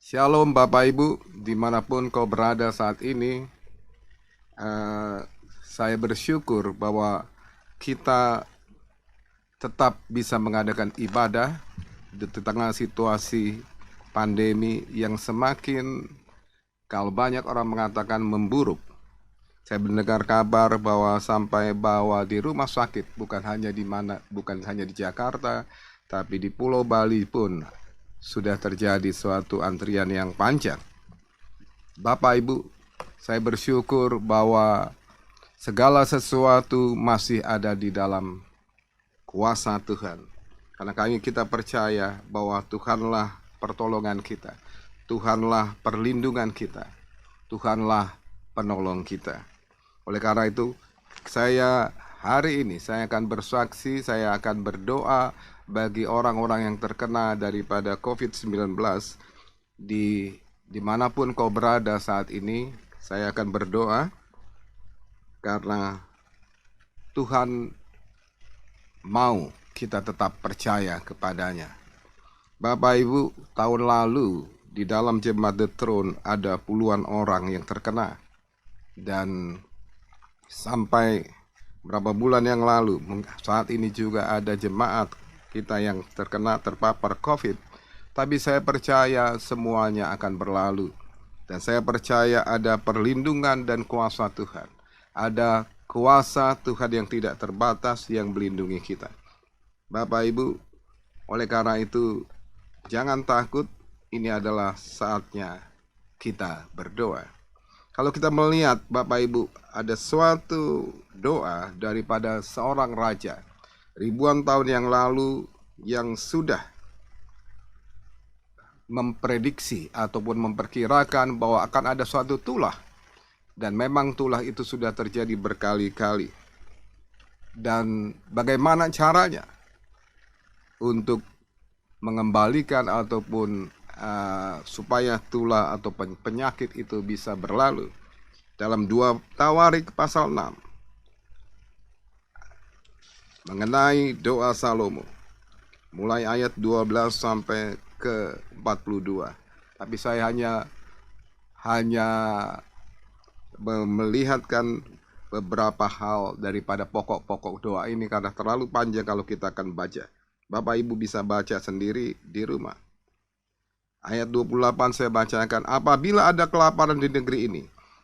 Shalom Bapak Ibu, dimanapun kau berada saat ini, eh, saya bersyukur bahwa kita tetap bisa mengadakan ibadah di tengah situasi pandemi yang semakin, kalau banyak orang mengatakan, memburuk. Saya mendengar kabar bahwa sampai bahwa di rumah sakit bukan hanya di Jakarta, tapi di Pulau Bali pun sudah terjadi suatu antrian yang panjang. Bapak Ibu, saya bersyukur bahwa segala sesuatu masih ada di dalam kuasa Tuhan. Karena kita percaya bahwa Tuhanlah pertolongan kita, Tuhanlah perlindungan kita, Tuhanlah penolong kita. Oleh karena itu, hari ini saya akan bersaksi, saya akan berdoa bagi orang-orang yang terkena daripada COVID-19 dimanapun kau berada saat ini. Saya akan berdoa karena Tuhan mau kita tetap percaya kepadanya. Bapak Ibu, tahun lalu di dalam Jemaat The Throne ada puluhan orang yang terkena. Dan sampai berapa bulan yang lalu, saat ini juga ada jemaat kita yang terpapar COVID. Tapi saya percaya semuanya akan berlalu. Dan saya percaya ada perlindungan dan kuasa Tuhan. Ada kuasa Tuhan yang tidak terbatas yang melindungi kita. Bapak Ibu, oleh karena itu jangan takut, ini adalah saatnya kita berdoa. Kalau kita melihat Bapak Ibu, ada suatu doa daripada seorang raja ribuan tahun yang lalu yang sudah memprediksi ataupun memperkirakan bahwa akan ada suatu tulah. Dan memang tulah itu sudah terjadi berkali-kali. Dan bagaimana caranya untuk mengembalikan ataupun supaya tulah atau penyakit itu bisa berlalu. Dalam 2 Tawarik pasal 6 mengenai doa Salomo, mulai ayat 12 sampai ke 42. Tapi saya hanya melihatkan beberapa hal daripada pokok-pokok doa ini karena terlalu panjang kalau kita akan baca. Bapak Ibu bisa baca sendiri di rumah. Ayat 28 saya bacakan. Apabila ada kelaparan di negeri ini,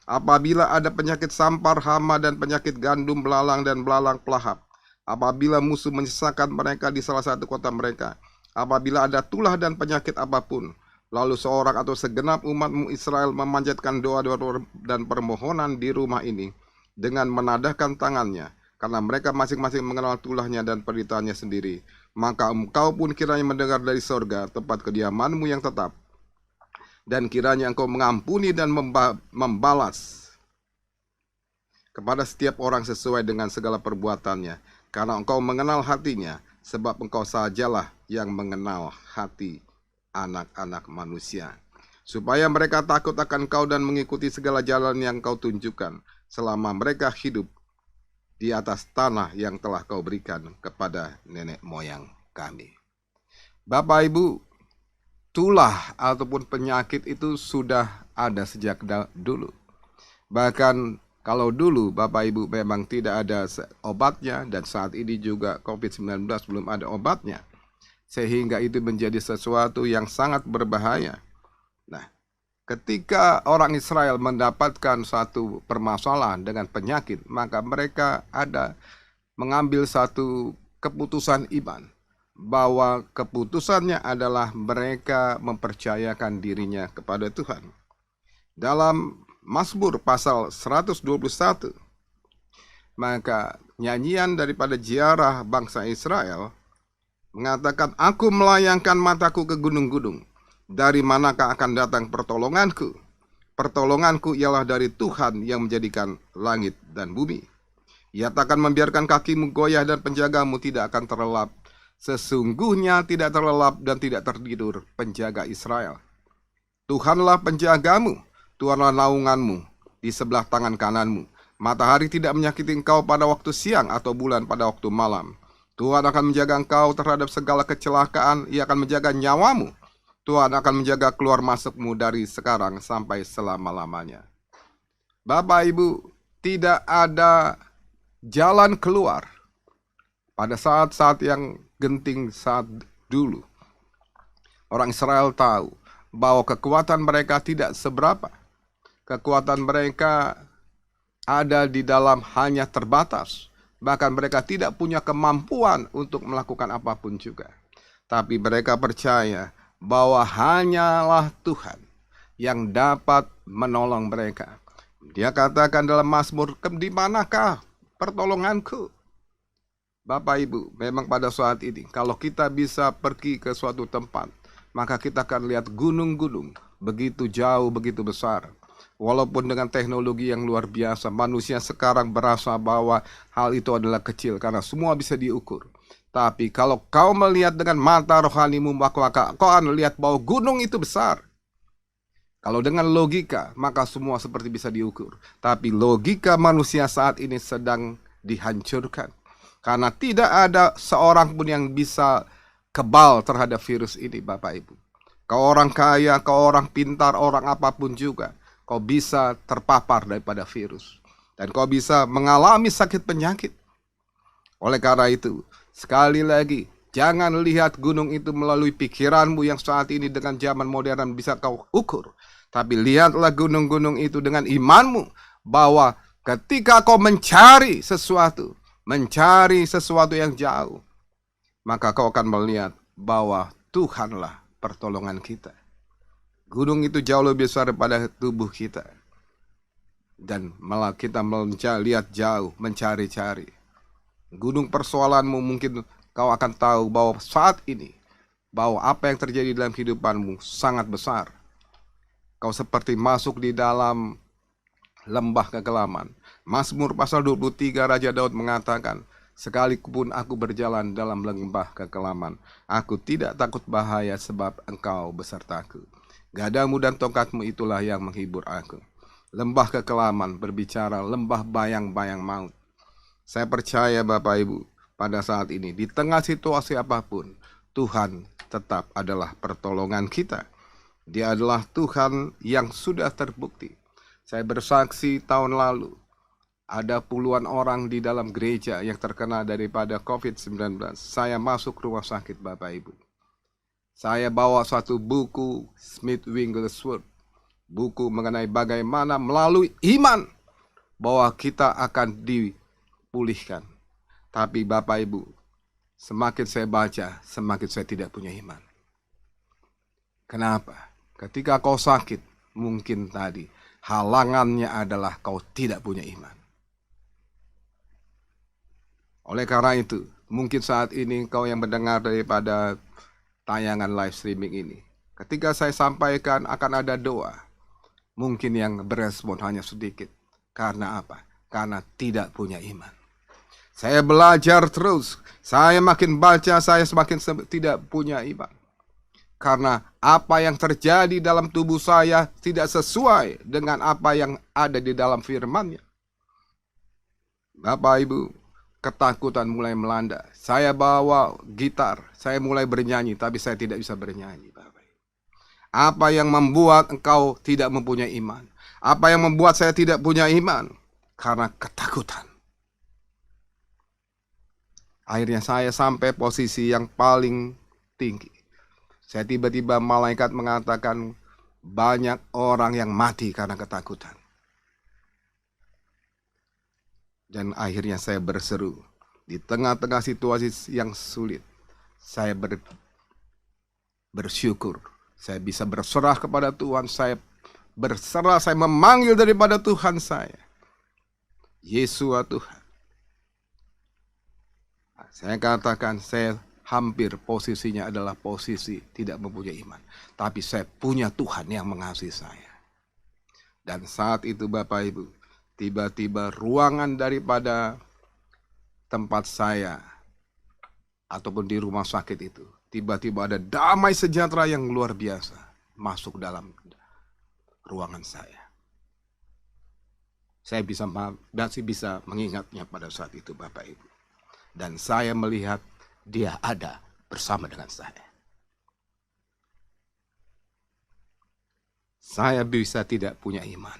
apabila ada penyakit sampar, hama, dan penyakit gandum, belalang, dan belalang pelahap, apabila musuh menyesakan mereka di salah satu kota mereka, apabila ada tulah dan penyakit apapun, lalu seorang atau segenap umatmu Israel memanjatkan doa-doa dan permohonan di rumah ini dengan menadahkan tangannya, karena mereka masing-masing mengenal tulahnya dan penderitaannya sendiri, maka engkau pun kiranya mendengar dari sorga, tempat kediamanmu yang tetap, dan kiranya engkau mengampuni dan membalas kepada setiap orang sesuai dengan segala perbuatannya, karena engkau mengenal hatinya, sebab engkau sajalah yang mengenal hati anak-anak manusia, supaya mereka takut akan kau dan mengikuti segala jalan yang kau tunjukkan, selama mereka hidup di atas tanah yang telah kau berikan kepada nenek moyang kami. Bapak Ibu, tulah ataupun penyakit itu sudah ada sejak dulu. Bahkan kalau dulu Bapak Ibu memang tidak ada obatnya, dan saat ini juga COVID-19 belum ada obatnya, sehingga itu menjadi sesuatu yang sangat berbahaya. Nah, ketika orang Israel mendapatkan satu permasalahan dengan penyakit, maka mereka mengambil satu keputusan iman, bahwa keputusannya adalah mereka mempercayakan dirinya kepada Tuhan. Dalam Mazmur pasal 121, maka nyanyian daripada ziarah bangsa Israel mengatakan, aku melayangkan mataku ke gunung-gunung, dari manakah akan datang pertolonganku? Pertolonganku ialah dari Tuhan yang menjadikan langit dan bumi. Ia takkan membiarkan kakimu goyah dan penjagamu tidak akan terlelap. Sesungguhnya tidak terlelap dan tidak tertidur penjaga Israel. Tuhanlah penjagamu, Tuhanlah naunganmu di sebelah tangan kananmu. Matahari tidak menyakiti engkau pada waktu siang atau bulan pada waktu malam. Tuhan akan menjaga engkau terhadap segala kecelakaan, Ia akan menjaga nyawamu. Tuhan akan menjaga keluar masukmu dari sekarang sampai selama-lamanya. Bapak Ibu, tidak ada jalan keluar pada saat-saat yang genting saat dulu. Orang Israel tahu bahwa kekuatan mereka tidak seberapa. Kekuatan mereka ada di dalam hanya terbatas. Bahkan mereka tidak punya kemampuan untuk melakukan apapun juga. Tapi mereka percaya bahwa hanyalah Tuhan yang dapat menolong mereka. Dia katakan dalam Mazmur, di manakah pertolonganku? Bapak Ibu, memang pada saat ini, kalau kita bisa pergi ke suatu tempat, maka kita akan lihat gunung-gunung begitu jauh, begitu besar. Walaupun dengan teknologi yang luar biasa, manusia sekarang berasa bahwa hal itu adalah kecil karena semua bisa diukur. Tapi kalau kau melihat dengan mata rohanimu, maka kau akan lihat bahwa gunung itu besar. Kalau dengan logika, maka semua seperti bisa diukur. Tapi logika manusia saat ini sedang dihancurkan. Karena tidak ada seorang pun yang bisa kebal terhadap virus ini, Bapak Ibu. Kau orang kaya, kau orang pintar, orang apapun juga, kau bisa terpapar daripada virus. Dan kau bisa mengalami sakit penyakit. Oleh karena itu, sekali lagi, jangan lihat gunung itu melalui pikiranmu yang saat ini dengan zaman modern bisa kau ukur. Tapi lihatlah gunung-gunung itu dengan imanmu, bahwa ketika kau mencari sesuatu yang jauh, maka kau akan melihat bahwa Tuhanlah pertolongan kita. Gunung itu jauh lebih besar daripada tubuh kita. Dan malah kita lihat jauh, mencari-cari. Gunung persoalanmu mungkin kau akan tahu bahwa saat ini, bahwa apa yang terjadi dalam kehidupanmu sangat besar. Kau seperti masuk di dalam lembah kekelaman. Mazmur pasal 23 Raja Daud mengatakan, sekalipun aku berjalan dalam lembah kekelaman, aku tidak takut bahaya sebab engkau besertaku. Gadamu dan tongkatmu itulah yang menghibur aku. Lembah kekelaman berbicara lembah bayang-bayang maut. Saya percaya Bapak Ibu, pada saat ini di tengah situasi apapun, Tuhan tetap adalah pertolongan kita. Dia adalah Tuhan yang sudah terbukti. Saya bersaksi tahun lalu, ada puluhan orang di dalam gereja yang terkena daripada COVID-19. Saya masuk rumah sakit Bapak Ibu. Saya bawa suatu buku Smith Wigglesworth. Buku mengenai bagaimana melalui iman bahwa kita akan dipulihkan. Tapi Bapak Ibu, semakin saya baca, semakin saya tidak punya iman. Kenapa? Ketika kau sakit, mungkin tadi halangannya adalah kau tidak punya iman. Oleh karena itu, mungkin saat ini kau yang mendengar daripada tayangan live streaming ini, ketika saya sampaikan akan ada doa, mungkin yang berespon hanya sedikit. Karena apa? Karena tidak punya iman. Saya belajar terus, saya makin baca, saya semakin tidak punya iman. Karena apa yang terjadi dalam tubuh saya tidak sesuai dengan apa yang ada di dalam firman-Nya. Bapak Ibu, ketakutan mulai melanda. Saya bawa gitar, saya mulai bernyanyi, tapi saya tidak bisa bernyanyi. Bapak Ibu. Apa yang membuat engkau tidak mempunyai iman? Apa yang membuat saya tidak punya iman? Karena ketakutan. Akhirnya saya sampai posisi yang paling tinggi. Saya tiba-tiba malaikat mengatakan banyak orang yang mati karena ketakutan. Dan akhirnya saya berseru. Di tengah-tengah situasi yang sulit, saya bersyukur. Saya bisa berserah kepada Tuhan. Saya berserah, saya memanggil daripada Tuhan saya. Yesus Tuhan. Saya katakan saya hampir posisinya adalah posisi tidak mempunyai iman. Tapi saya punya Tuhan yang mengasihi saya. Dan saat itu Bapak Ibu, tiba-tiba ruangan daripada tempat saya ataupun di rumah sakit itu, tiba-tiba ada damai sejahtera yang luar biasa masuk dalam ruangan saya. Saya masih bisa mengingatnya pada saat itu Bapak Ibu. Dan saya melihat dia ada bersama dengan saya. Saya bisa tidak punya iman.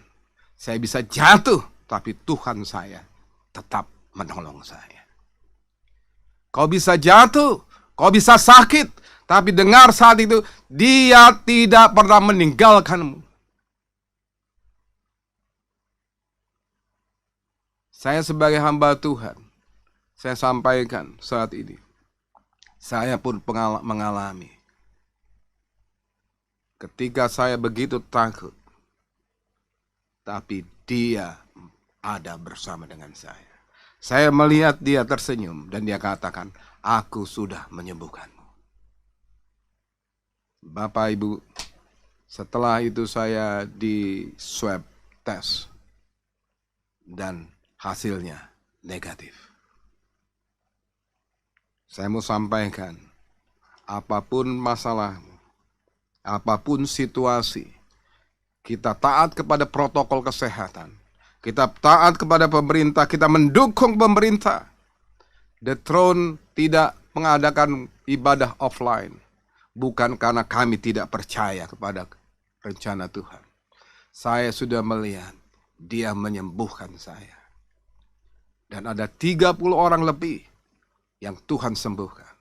Saya bisa jatuh, tapi Tuhan saya tetap menolong saya. Kau bisa jatuh, kau bisa sakit, tapi dengar saat itu, Dia tidak pernah meninggalkanmu. Saya sebagai hamba Tuhan, saya sampaikan saat ini, saya pun mengalami. Ketika saya begitu takut, tapi Dia ada bersama dengan saya. Saya melihat Dia tersenyum dan Dia katakan, aku sudah menyembuhkanmu. Bapak Ibu, setelah itu saya di swab test dan hasilnya negatif. Saya mau sampaikan, apapun masalahmu, apapun situasi, kita taat kepada protokol kesehatan. Kita taat kepada pemerintah, kita mendukung pemerintah. The Throne tidak mengadakan ibadah offline. Bukan karena kami tidak percaya kepada rencana Tuhan. Saya sudah melihat Dia menyembuhkan saya. Dan ada 30 orang lebih yang Tuhan sembuhkan.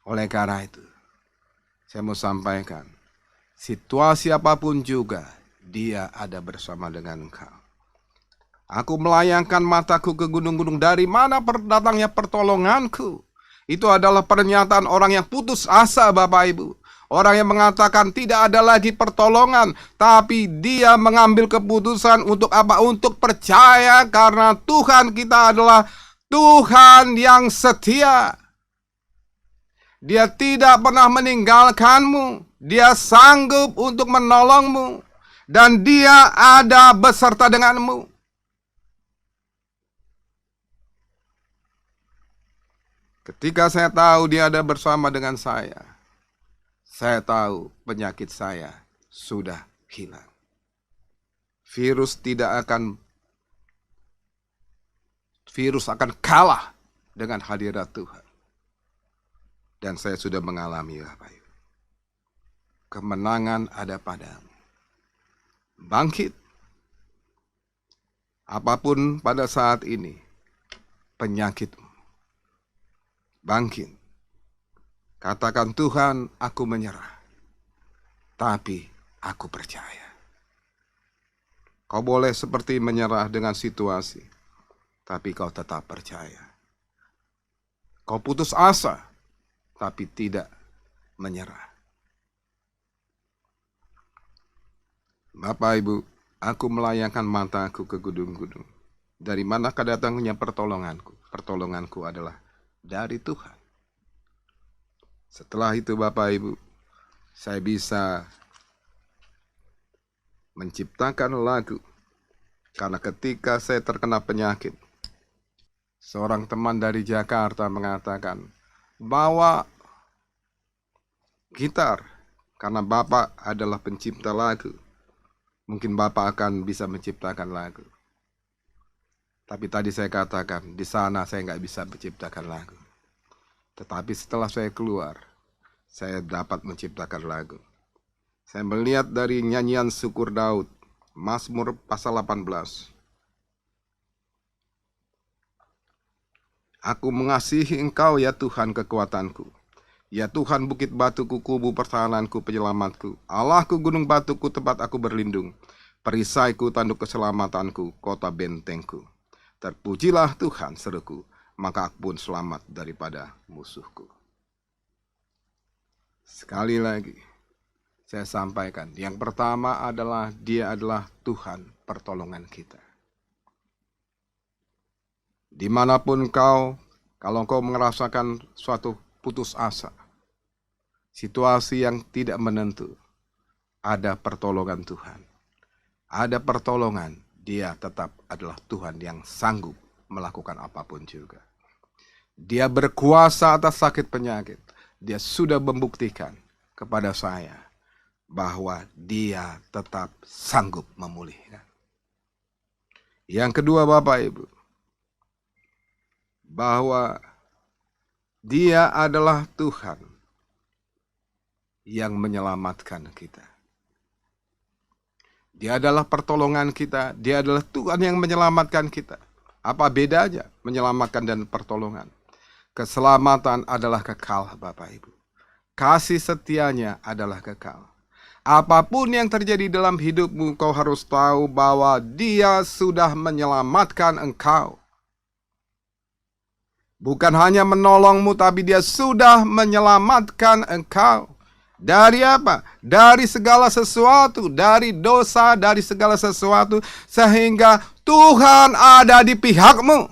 Oleh karena itu, saya mau sampaikan, situasi apapun juga, Dia ada bersama dengan engkau. Aku melayangkan mataku ke gunung-gunung, dari mana datangnya pertolonganku? Itu adalah pernyataan orang yang putus asa, Bapak Ibu. Orang yang mengatakan tidak ada lagi pertolongan, tapi dia mengambil keputusan untuk apa? Untuk percaya, karena Tuhan kita adalah Tuhan yang setia. Dia tidak pernah meninggalkanmu. Dia sanggup untuk menolongmu. Dan Dia ada beserta denganmu. Ketika saya tahu Dia ada bersama dengan saya tahu penyakit saya sudah hilang. Virus akan kalah dengan hadirat Tuhan. Dan saya sudah mengalami, Bapak Ibu. Kemenangan ada padamu. Bangkit. Apapun pada saat ini, penyakitmu. Bangkit. Katakan, Tuhan, aku menyerah. Tapi aku percaya. Kau boleh seperti menyerah dengan situasi, tapi kau tetap percaya. Kau putus asa, tapi tidak menyerah. Bapak Ibu, aku melayangkan mataku ke gunung-gunung. Dari manakah datangnya pertolonganku? Pertolonganku adalah dari Tuhan. Setelah itu, Bapak Ibu, saya bisa menciptakan lagu. Karena ketika saya terkena penyakit, seorang teman dari Jakarta mengatakan, bawa gitar, karena Bapak adalah pencipta lagu. Mungkin Bapak akan bisa menciptakan lagu. Tapi tadi saya katakan, di sana saya nggak bisa menciptakan lagu. Tetapi setelah saya keluar, saya dapat menciptakan lagu. Saya melihat dari nyanyian syukur Daud, Mazmur pasal 18. Aku mengasihi Engkau ya Tuhan kekuatanku. Ya Tuhan bukit batuku, kubu pertahananku, penyelamatku. Allahku gunung batuku, tempat aku berlindung. Perisaiku, tanduk keselamatanku, kota bentengku. Terpujilah Tuhan seruku, maka aku pun selamat daripada musuhku. Sekali lagi, saya sampaikan. Yang pertama adalah Dia adalah Tuhan pertolongan kita. Dimanapun kau, kalau kau merasakan suatu putus asa, situasi yang tidak menentu, ada pertolongan Tuhan. Ada pertolongan, Dia tetap adalah Tuhan yang sanggup melakukan apapun juga. Dia berkuasa atas sakit penyakit. Dia sudah membuktikan kepada saya bahwa Dia tetap sanggup memulihkan. Yang kedua, Bapak Ibu, bahwa Dia adalah Tuhan yang menyelamatkan kita. Dia adalah pertolongan kita. Dia adalah Tuhan yang menyelamatkan kita. Apa bedanya menyelamatkan dan pertolongan? Keselamatan adalah kekal, Bapak Ibu. Kasih setianya adalah kekal. Apapun yang terjadi dalam hidupmu, kau harus tahu bahwa Dia sudah menyelamatkan engkau. Bukan hanya menolongmu, tapi Dia sudah menyelamatkan engkau. Dari apa? Dari segala sesuatu, dari dosa, dari segala sesuatu, sehingga Tuhan ada di pihakmu.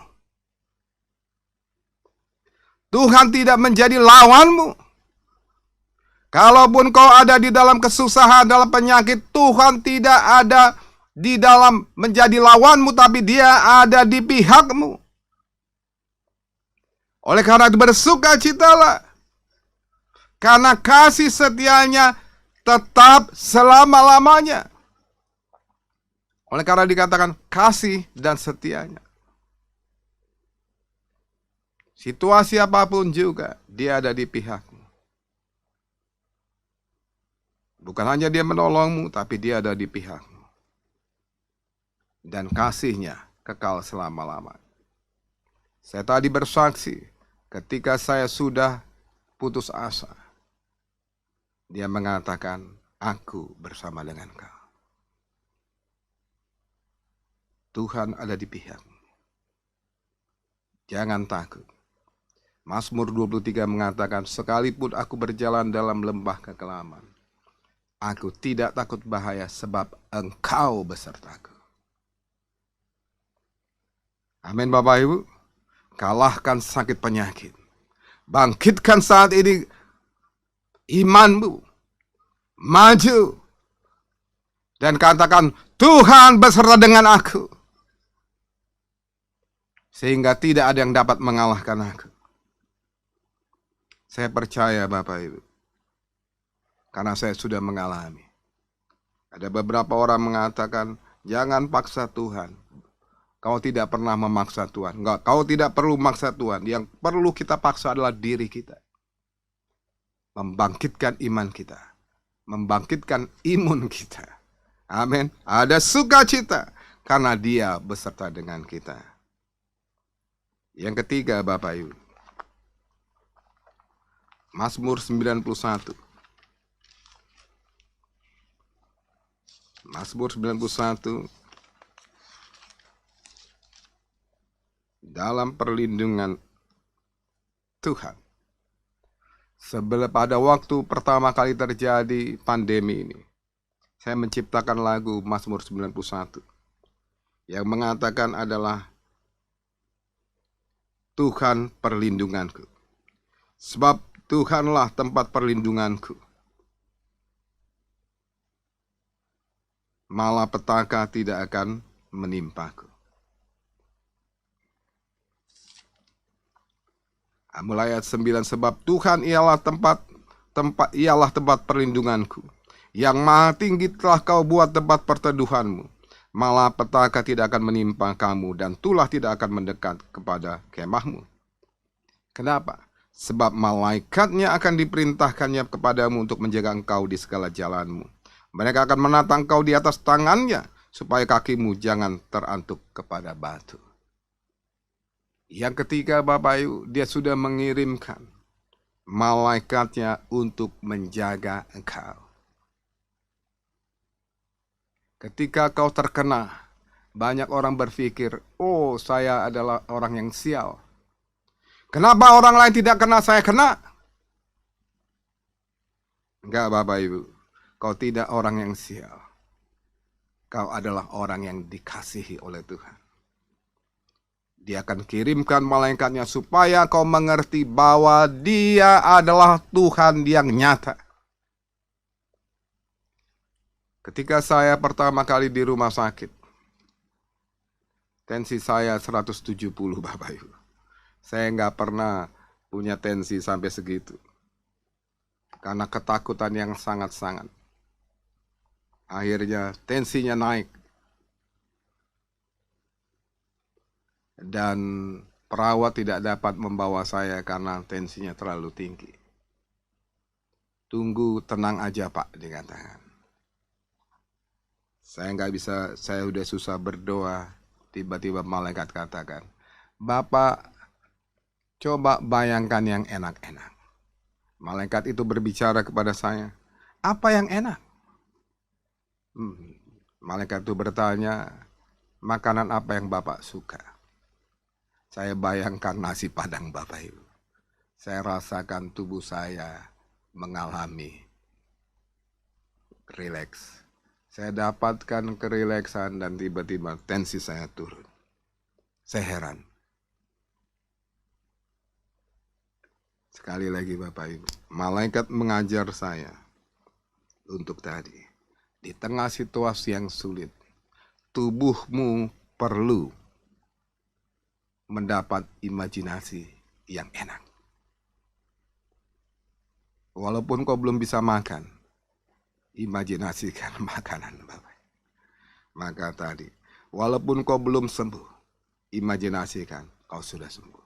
Tuhan tidak menjadi lawanmu. Kalaupun kau ada di dalam kesusahan, dalam penyakit, Tuhan tidak ada di dalam menjadi lawanmu, tapi Dia ada di pihakmu. Oleh karena itu bersukacitalah, karena kasih setianya tetap selama-lamanya. Oleh karena dikatakan kasih dan setianya. Situasi apapun juga, Dia ada di pihakmu. Bukan hanya Dia menolongmu, tapi Dia ada di pihakmu. Dan kasih-Nya kekal selama-lamanya. Saya tadi bersaksi, ketika saya sudah putus asa, Dia mengatakan, aku bersama dengan kau. Tuhan ada di pihakmu. Jangan takut. Mazmur 23 mengatakan, sekalipun aku berjalan dalam lembah kekelaman, aku tidak takut bahaya sebab engkau besertaku. Amin Bapak Ibu. Kalahkan sakit penyakit. Bangkitkan saat ini imanmu, maju, dan katakan, Tuhan beserta dengan aku. Sehingga tidak ada yang dapat mengalahkan aku. Saya percaya Bapak Ibu, karena saya sudah mengalami. Ada beberapa orang mengatakan, jangan paksa Tuhan. Kau tidak pernah memaksa Tuhan. Enggak, kau tidak perlu memaksa Tuhan. Yang perlu kita paksa adalah diri kita. Membangkitkan iman kita, membangkitkan imun kita. Amin. Ada sukacita karena Dia beserta dengan kita. Yang ketiga Bapak Ibu, Mazmur 91. Mazmur 91. Dalam perlindungan Tuhan. Sebelum pada waktu pertama kali terjadi pandemi ini, saya menciptakan lagu Mazmur 91 yang mengatakan adalah Tuhan perlindunganku. Sebab Tuhanlah tempat perlindunganku. Malapetaka tidak akan menimpaku. Mulai ayat 9, sebab Tuhan ialah tempat perlindunganku. Yang maha tinggi telah kau buat tempat perteduhanmu. Malapetaka tidak akan menimpa kamu dan tulah tidak akan mendekat kepada kemahmu. Kenapa? Sebab malaikatnya akan diperintahkannya kepadamu untuk menjaga engkau di segala jalanmu. Mereka akan menatang engkau di atas tangannya supaya kakimu jangan terantuk kepada batu. Yang ketiga Bapak Ibu, Dia sudah mengirimkan malaikatnya untuk menjaga engkau. Ketika kau terkena, banyak orang berpikir, oh saya adalah orang yang sial. Kenapa orang lain tidak kena, saya kena? Enggak Bapak Ibu, kau tidak orang yang sial. Kau adalah orang yang dikasihi oleh Tuhan. Dia akan kirimkan malaikatnya supaya kau mengerti bahwa Dia adalah Tuhan yang nyata. Ketika saya pertama kali di rumah sakit, tensi saya 170 Bapak Ibu. Saya nggak pernah punya tensi sampai segitu. Karena ketakutan yang sangat-sangat. Akhirnya tensinya naik. Dan perawat tidak dapat membawa saya karena tensinya terlalu tinggi. Tunggu, tenang aja Pak, dikatakan. Saya nggak bisa, saya udah susah berdoa. Tiba-tiba malaikat katakan, Bapak coba bayangkan yang enak-enak. Malaikat itu berbicara kepada saya, apa yang enak? Malaikat itu bertanya, makanan apa yang Bapak suka? Saya bayangkan nasi padang Bapak Ibu. Saya rasakan tubuh saya mengalami rileks. Saya dapatkan kerileksan dan tiba-tiba tensi saya turun. Saya heran. Sekali lagi Bapak Ibu, malaikat mengajar saya untuk tadi. Di tengah situasi yang sulit, tubuhmu perlu mendapat imajinasi yang enak. Walaupun kau belum bisa makan, imajinasikan makanan Bapak. Maka tadi, walaupun kau belum sembuh, imajinasikan kau sudah sembuh.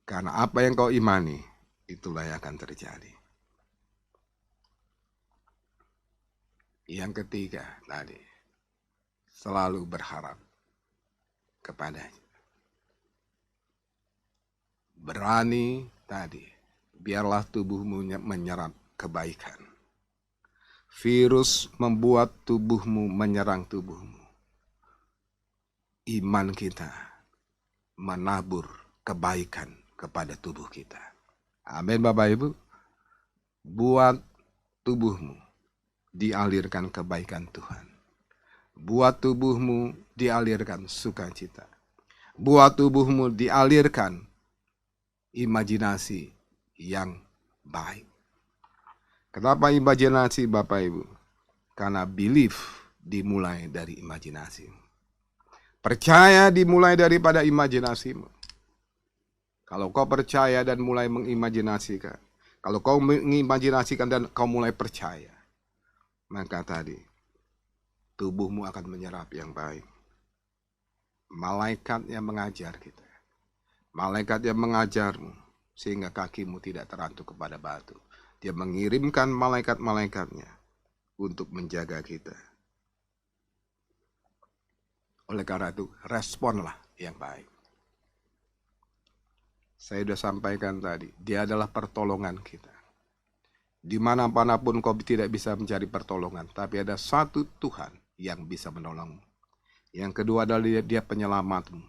Karena apa yang kau imani, itulah yang akan terjadi. Yang ketiga tadi, selalu berharap kepadanya. Berani tadi, biarlah tubuhmu menyerap kebaikan. Virus membuat tubuhmu menyerang tubuhmu. Iman kita menabur kebaikan kepada tubuh kita. Amin Bapak Ibu. Buat tubuhmu dialirkan kebaikan Tuhan. Buat tubuhmu dialirkan sukacita. Buat tubuhmu dialirkan imajinasi yang baik. Kenapa imajinasi Bapak Ibu? Karena belief dimulai dari imajinasi. Percaya dimulai daripada imajinasimu. Kalau kau percaya dan mulai mengimajinasikan, kalau kau mengimajinasikan dan kau mulai percaya, maka tadi tubuhmu akan menyerap yang baik. Malaikat yang mengajar kita. Malaikat yang mengajarmu sehingga kakimu tidak terantuk kepada batu. Dia mengirimkan malaikat-malaikatnya untuk menjaga kita. Oleh karena itu, responlah yang baik. Saya sudah sampaikan tadi, dia adalah pertolongan kita. Dimanapun kau tidak bisa mencari pertolongan, tapi ada satu Tuhan yang bisa menolongmu. Yang kedua adalah dia penyelamatmu.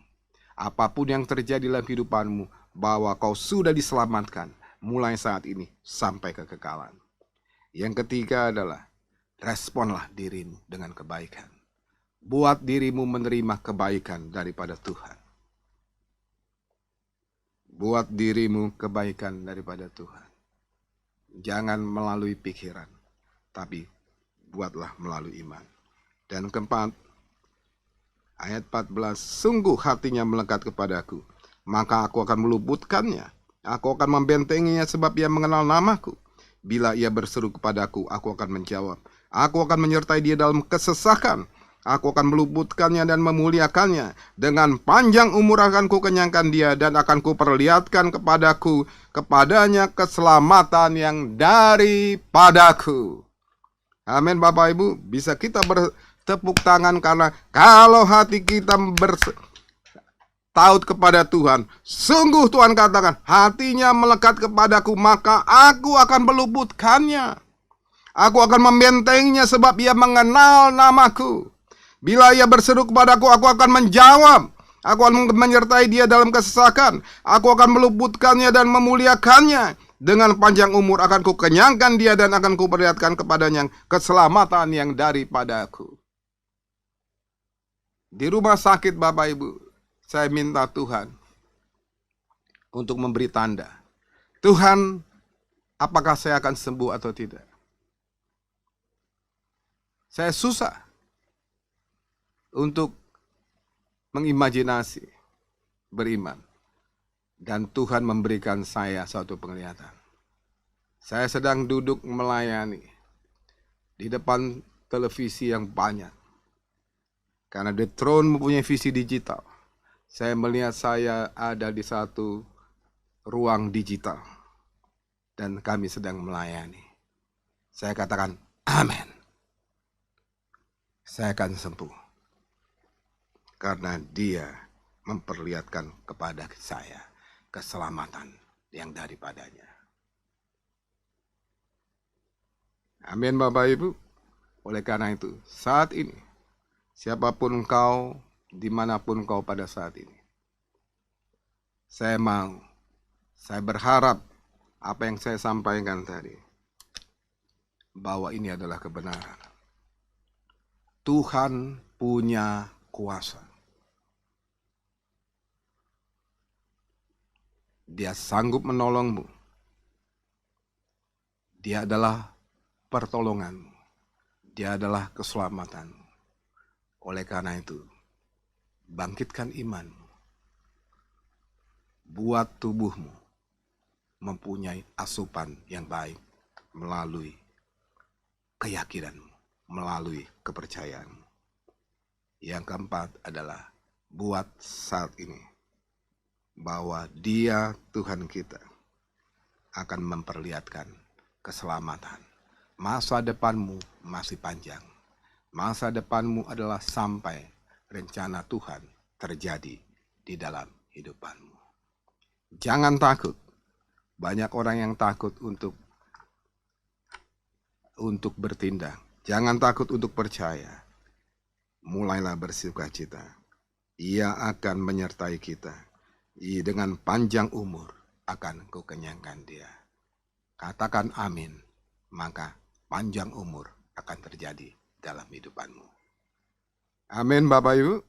Apapun yang terjadi dalam kehidupanmu, bahwa kau sudah diselamatkan mulai saat ini sampai kekekalan. Yang ketiga adalah responlah dirimu dengan kebaikan. Buat dirimu menerima kebaikan daripada Tuhan. Buat dirimu kebaikan daripada Tuhan. Jangan melalui pikiran, tapi buatlah melalui iman. Dan keempat, ayat 14, sungguh hatinya melekat kepadaku, maka aku akan meluputkannya. Aku akan membentenginya sebab ia mengenal namaku. Bila ia berseru kepadaku, aku akan menjawab. Aku akan menyertai dia dalam kesesakan. Aku akan meluputkannya dan memuliakannya. Dengan panjang umur akan ku kenyangkan dia dan akan ku perlihatkan kepadanya keselamatan yang daripadaku. Amin Bapak Ibu. Bisa kita bertepuk tangan karena kalau hati kita taut kepada Tuhan, sungguh Tuhan katakan, hatinya melekat kepadaku, maka aku akan meluputkannya. Aku akan membentenginya sebab ia mengenal namaku. Bila ia berseru kepadaku, aku akan menjawab. Aku akan menyertai dia dalam kesesakan. Aku akan meluputkannya dan memuliakannya. Dengan panjang umur akan ku kenyangkan dia dan akan ku perlihatkan kepadanya keselamatan yang daripadaku. Di rumah sakit Bapak Ibu, saya minta Tuhan untuk memberi tanda. Tuhan, apakah saya akan sembuh atau tidak? Saya susah untuk mengimajinasi, beriman. Dan Tuhan memberikan saya suatu penglihatan. Saya sedang duduk melayani di depan televisi yang banyak. Karena The Throne mempunyai visi digital. Saya melihat saya ada di satu ruang digital dan kami sedang melayani. Saya katakan amin. Saya akan sembuh karena Dia memperlihatkan kepada saya keselamatan yang daripadanya. Amin Bapak Ibu. Oleh karena itu, saat ini, siapapun engkau, dimanapun engkau pada saat ini, saya berharap apa yang saya sampaikan tadi, bahwa ini adalah kebenaran. Tuhan punya kuasa. Dia sanggup menolongmu. Dia adalah pertolonganmu. Dia adalah keselamatanmu. Oleh karena itu, bangkitkan imanmu. Buat tubuhmu mempunyai asupan yang baik melalui keyakinanmu, melalui kepercayaanmu. Yang keempat adalah buat saat ini bahwa Dia Tuhan kita akan memperlihatkan keselamatan. Masa depanmu masih panjang. Masa depanmu adalah sampai rencana Tuhan terjadi di dalam hidupanmu. Jangan takut. Banyak orang yang takut untuk bertindak. Jangan takut untuk percaya. Mulailah bersukacita. Ia akan menyertai kita. Dengan panjang umur akan kukenyangkan dia. Katakan amin. Maka panjang umur akan terjadi dalam hidupanmu. Amin Bapak Ibu.